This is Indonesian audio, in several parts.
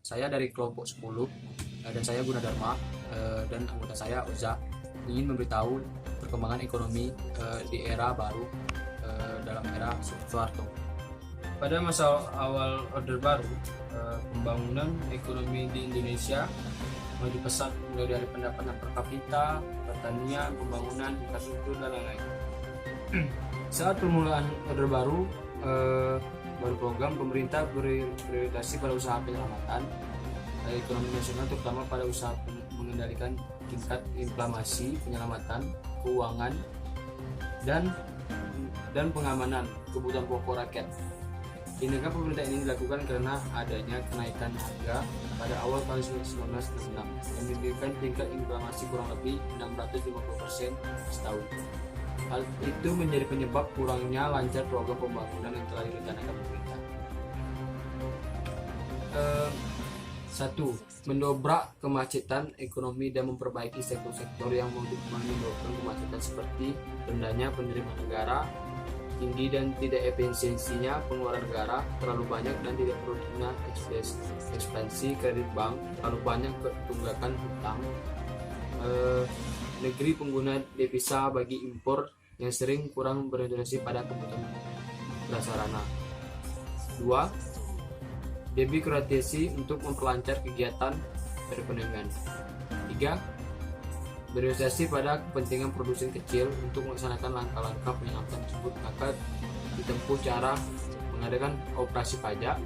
Saya dari kelompok 10, dan saya Gunadarma, dan anggota saya Oza ingin memberitahu perkembangan ekonomi di era baru, dalam era Soeharto. Pada masa awal Orde Baru, pembangunan ekonomi di Indonesia maju pesat, mulai dari pendapatan per kapita, pertanian, pembangunan, infrastruktur, dan lain-lain. Saat permulaan Orde Baru, program pemerintah berorientasi pada usaha penyelamatan ekonomi nasional, terutama pada usaha mengendalikan tingkat inflasi, penyelamatan keuangan, dan pengamanan kebutuhan pokok rakyat. Tindakan pemerintah ini dilakukan karena adanya kenaikan harga pada awal tahun 1966 yang menyebabkan tingkat inflasi kurang lebih 650% setahun. Hal itu menjadi penyebab kurangnya lancar program pembangunan yang telah direncanakan pemerintah. 1. Mendobrak kemacetan ekonomi dan memperbaiki sektor-sektor yang menyebabkan kemacetan, seperti rendahnya penerimaan negara, tinggi dan tidak efisiensinya pengeluaran negara, terlalu banyak dan tidak produktifnya ekspansi kredit bank, terlalu banyak tunggakan hutang, negeri pengguna devisa bagi impor yang sering kurang berorientasi pada kebutuhan prasarana. 2. Debirokratisasi untuk memperlancar kegiatan perekonomian. 3. Berorientasi pada kepentingan produsen kecil untuk melaksanakan langkah-langkah penyelamatan tersebut, maka ditempuh cara mengadakan operasi pajak,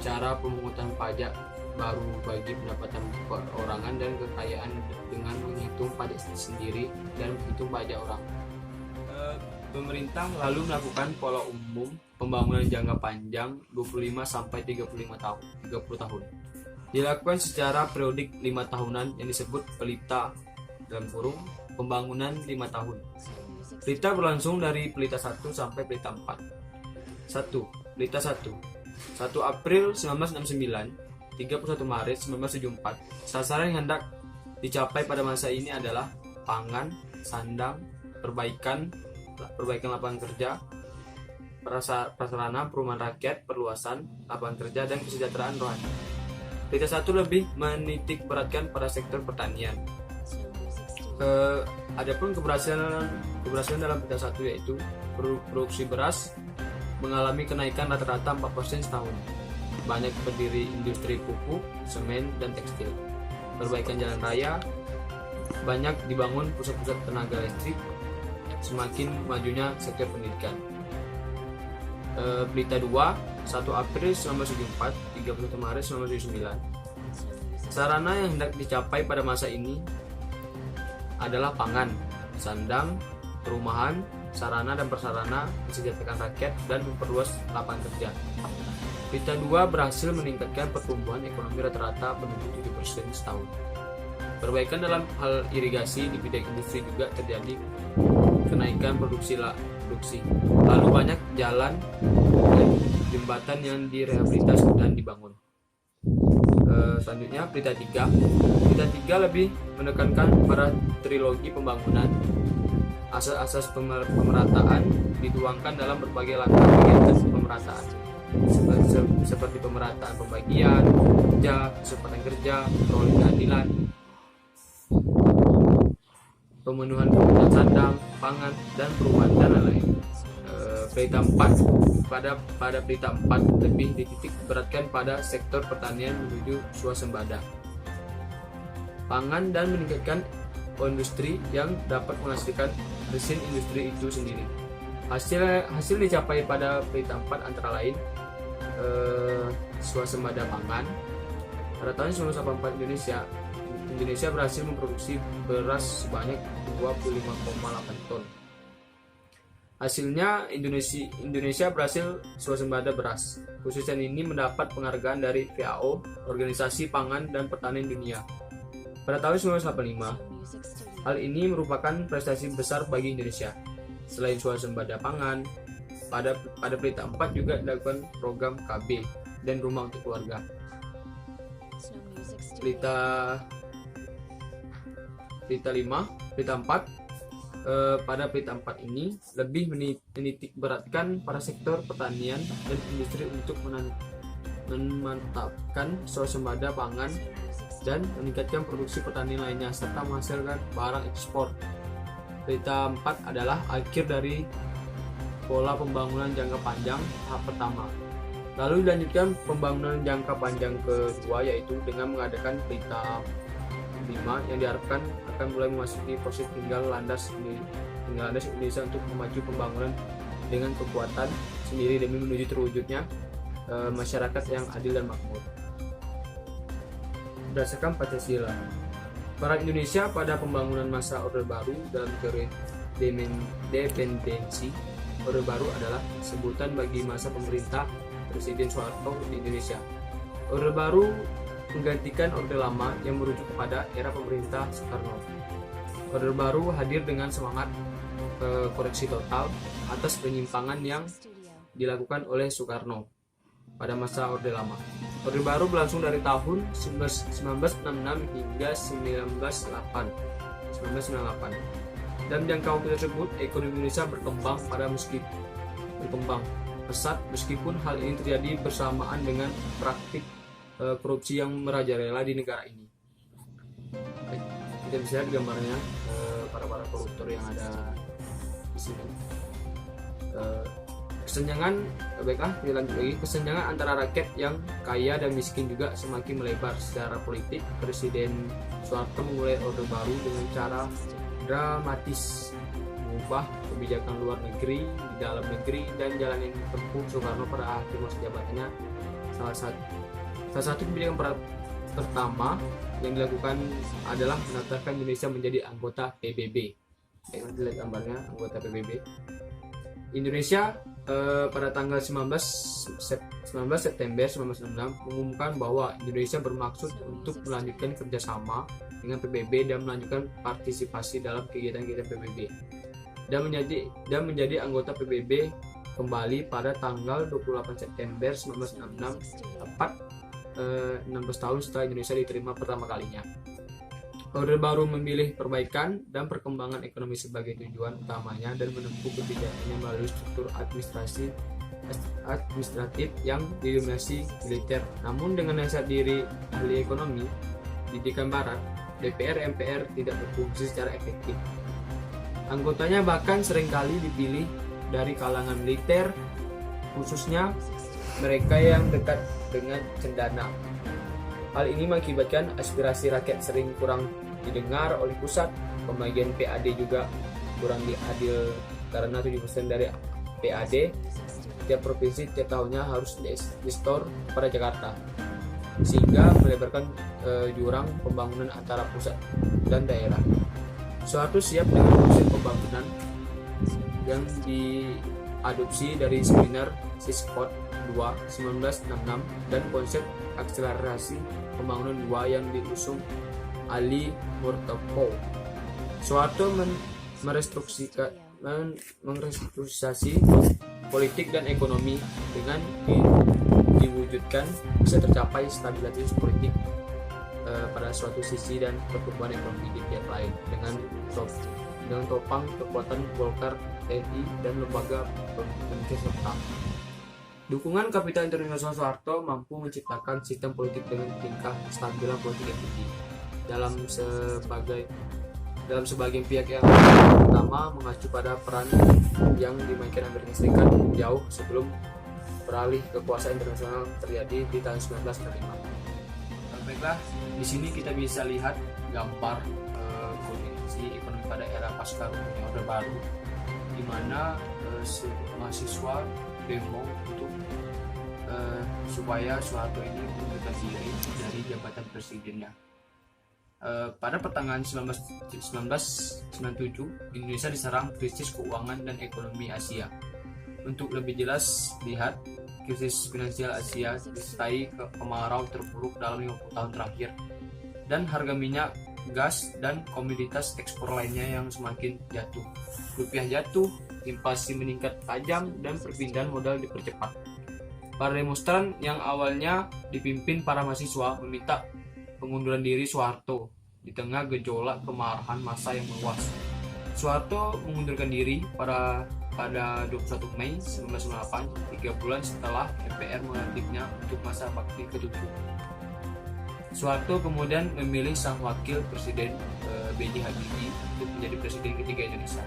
cara pemungutan pajak baru bagi pendapatan perorangan dan kekayaan dengan menghitung pajak sendiri dan menghitung pajak orang. Pemerintah lalu melakukan pola umum pembangunan jangka panjang 25 sampai 30 tahun. Dilakukan secara periodik 5 tahunan yang disebut pelita dalam kurung pembangunan 5 tahun. Pelita berlangsung dari pelita 1 sampai pelita 4. 1. Pelita 1. 1 April 1969, 31 Maret 1974. Sasaran yang hendak dicapai pada masa ini adalah pangan, sandang, perbaikan lapangan kerja, prasarana perumahan rakyat, perluasan lapangan kerja, dan kesejahteraan rohani. Pelita 1 lebih menitik beratkan pada sektor pertanian. Adapun keberhasilan dalam pelita 1 yaitu produksi beras mengalami kenaikan rata-rata 4% setahun. Banyak berdiri industri pupuk, semen, dan tekstil. Perbaikan jalan raya, banyak dibangun pusat-pusat tenaga listrik, semakin majunya sektor pendidikan. Pelita 2, 1 April 1974, 31 Maret 1979. Sarana yang hendak dicapai pada masa ini adalah pangan, sandang, perumahan, sarana dan prasarana, kesejahteraan rakyat, dan memperluas lapangan kerja. Pelita 2 berhasil meningkatkan pertumbuhan ekonomi rata-rata penduduk 7% setahun. Perbaikan dalam hal irigasi di bidang industri juga terjadi, kenaikan produksi. Lalu banyak jalan dan jembatan yang direhabilitasi dan dibangun. Selanjutnya pelita 3. Pelita 3 lebih menekankan pada trilogi pembangunan. Asas-asas pemerataan dituangkan dalam berbagai langkah kegiatan pemerataan, seperti pemerataan pembagian kerja, kesempatan kerja, peroleh keadilan, pemenuhan kebutuhan sandang, pangan, dan perumahan, dan lain-lain. Pelita 4. Pada pelita 4 lebih dititik beratkan pada sektor pertanian menuju swasembada, pangan, dan meningkatkan industri yang dapat menghasilkan mesin industri itu sendiri. Hasil dicapai pada pelita 4 antara lain swasembada pangan. Pada tahun 1984 Indonesia berhasil memproduksi beras sebanyak 25,8 ton. Hasilnya Indonesia berhasil swasembada beras. Khususnya ini mendapat penghargaan dari FAO, Organisasi Pangan dan Pertanian Dunia, pada tahun 1985. Hal ini merupakan prestasi besar bagi Indonesia. Selain swasembada pangan, pada pelita 4 juga dilakukan program KB dan rumah untuk keluarga. Pelita 4. Pada pelita 4 ini lebih menitik beratkan pada sektor pertanian dan industri untuk memantapkan swasembada pangan dan meningkatkan produksi petani lainnya serta menghasilkan barang ekspor. Berita 4 adalah akhir dari pola pembangunan jangka panjang tahap pertama. Lalu dilanjutkan pembangunan jangka panjang kedua, yaitu dengan mengadakan berita 5 yang diharapkan akan mulai memasuki proses tinggal landas Indonesia untuk memacu pembangunan dengan kekuatan sendiri demi menuju terwujudnya masyarakat yang adil dan makmur. Berdasarkan Pancasila, peran Indonesia pada pembangunan masa Orde Baru dalam teori dependensi Orde Baru adalah sebutan bagi masa pemerintah Presiden Soeharto di Indonesia. Orde Baru menggantikan Orde Lama yang merujuk kepada era pemerintah Soekarno. Orde Baru hadir dengan semangat koreksi total atas penyimpangan yang dilakukan oleh Soekarno pada masa Orde Lama. Orde Baru berlangsung dari tahun 1966 hingga 1998. Dalam jangka waktu tersebut, ekonomi Indonesia berkembang pesat meskipun hal ini terjadi bersamaan dengan praktik korupsi yang merajalela di negara ini. Kita bisa lihat gambarnya para koruptor yang ada di sini. Kesenjangan antara rakyat yang kaya dan miskin juga semakin melebar. Secara politik, Presiden Soeharto memulai Orde Baru dengan cara dramatis mengubah kebijakan luar negeri, di dalam negeri, dan jalan yang ditempuh Soekarno pada akhir masa jabatannya. Salah satu kebijakan pertama yang dilakukan adalah menetapkan Indonesia menjadi anggota PBB. Kita lihat gambarnya, anggota PBB. Indonesia pada tanggal 19 September 1966 mengumumkan bahwa Indonesia bermaksud untuk melanjutkan kerjasama dengan PBB dan melanjutkan partisipasi dalam kegiatan-kegiatan PBB dan menjadi anggota PBB kembali pada tanggal 28 September 1966, tepat 16 tahun setelah Indonesia diterima pertama kalinya. Orde Baru memilih perbaikan dan perkembangan ekonomi sebagai tujuan utamanya dan menempuh kebijakannya melalui struktur administratif yang didominasi militer. Namun dengan dasar diri ahli ekonomi didikan barat, DPR MPR tidak berfungsi secara efektif. Anggotanya bahkan seringkali dipilih dari kalangan militer, khususnya mereka yang dekat dengan cendana. Hal ini mengakibatkan aspirasi rakyat sering kurang didengar oleh pusat. Pembagian PAD juga kurang diadil karena 7% dari PAD tiap provinsi tiap tahunnya harus disetor pada Jakarta, sehingga melebarkan jurang pembangunan antara pusat dan daerah. Soeharto siap dengan konsep pembangunan yang diadopsi dari seminar Siskot 2 1966 dan konsep akselerasi pembangunan 2 yang diusung Ali Murtopo. Soeharto merestrukturisasi politik dan ekonomi dengan diwujudkan bisa tercapai stabilitas politik pada suatu sisi dan pertumbuhan ekonomi di pihak lain dengan topang kekuatan Golkar, TNI, dan lembaga pemerintahan serta dukungan kapital internasional. Soeharto mampu menciptakan sistem politik dengan tingkat kestabilan politik yang tinggi. Dalam sebagian pihak yang pertama mengacu pada peran yang dimainkan Amerika Serikat jauh sebelum beralih kekuasaan internasional terjadi di tahun 1945. Baiklah, di sini kita bisa lihat gambar kondisi ekonomi pada era pasca Orde Baru, di mana mahasiswa demo untuk supaya Soeharto ini mengundurkan diri dari jabatan presidennya. Pada pertengahan 1997, Indonesia diserang krisis keuangan dan ekonomi Asia. Untuk lebih jelas, lihat krisis finansial Asia disertai kemarau terburuk dalam 50 tahun terakhir, dan harga minyak, gas, dan komoditas ekspor lainnya yang semakin jatuh. Rupiah jatuh, inflasi meningkat tajam, dan perpindahan modal dipercepat. Para demonstran yang awalnya dipimpin para mahasiswa meminta pengunduran diri Soeharto di tengah gejolak kemarahan massa yang meluas. Soeharto mengundurkan diri pada pada 21 Mei 1998, 3 bulan setelah MPR melantiknya untuk masa bakti ke-7. Soeharto kemudian memilih sang wakil presiden B.J. Habibie untuk menjadi presiden ketiga Indonesia.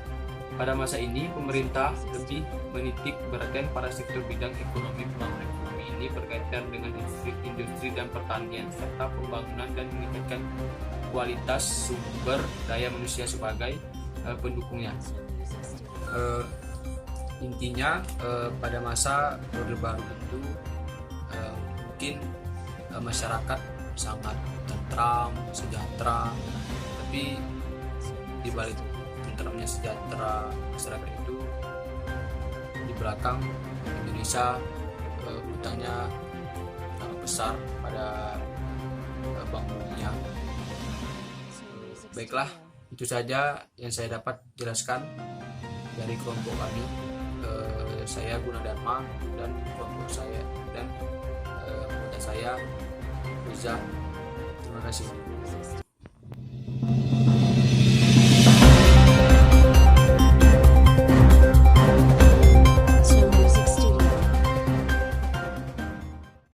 Pada masa ini, pemerintah lebih menitik beratkan pada sektor bidang ekonomi. Pembangunan ekonomi ini berkaitan dengan industri dan pertanian, serta pembangunan dan meningkatkan kualitas sumber daya manusia sebagai pendukungnya. Intinya pada masa Orde Baru itu mungkin masyarakat sangat tentram, sejahtera, tapi di balik tentramnya sejahtera masyarakat itu, di belakang Indonesia hutangnya sangat besar pada Bank Dunia. Baiklah, itu saja yang saya dapat jelaskan dari kelompok kami. Saya Gunadarma dan kelompok saya dan anggota saya Riza. Terima kasih.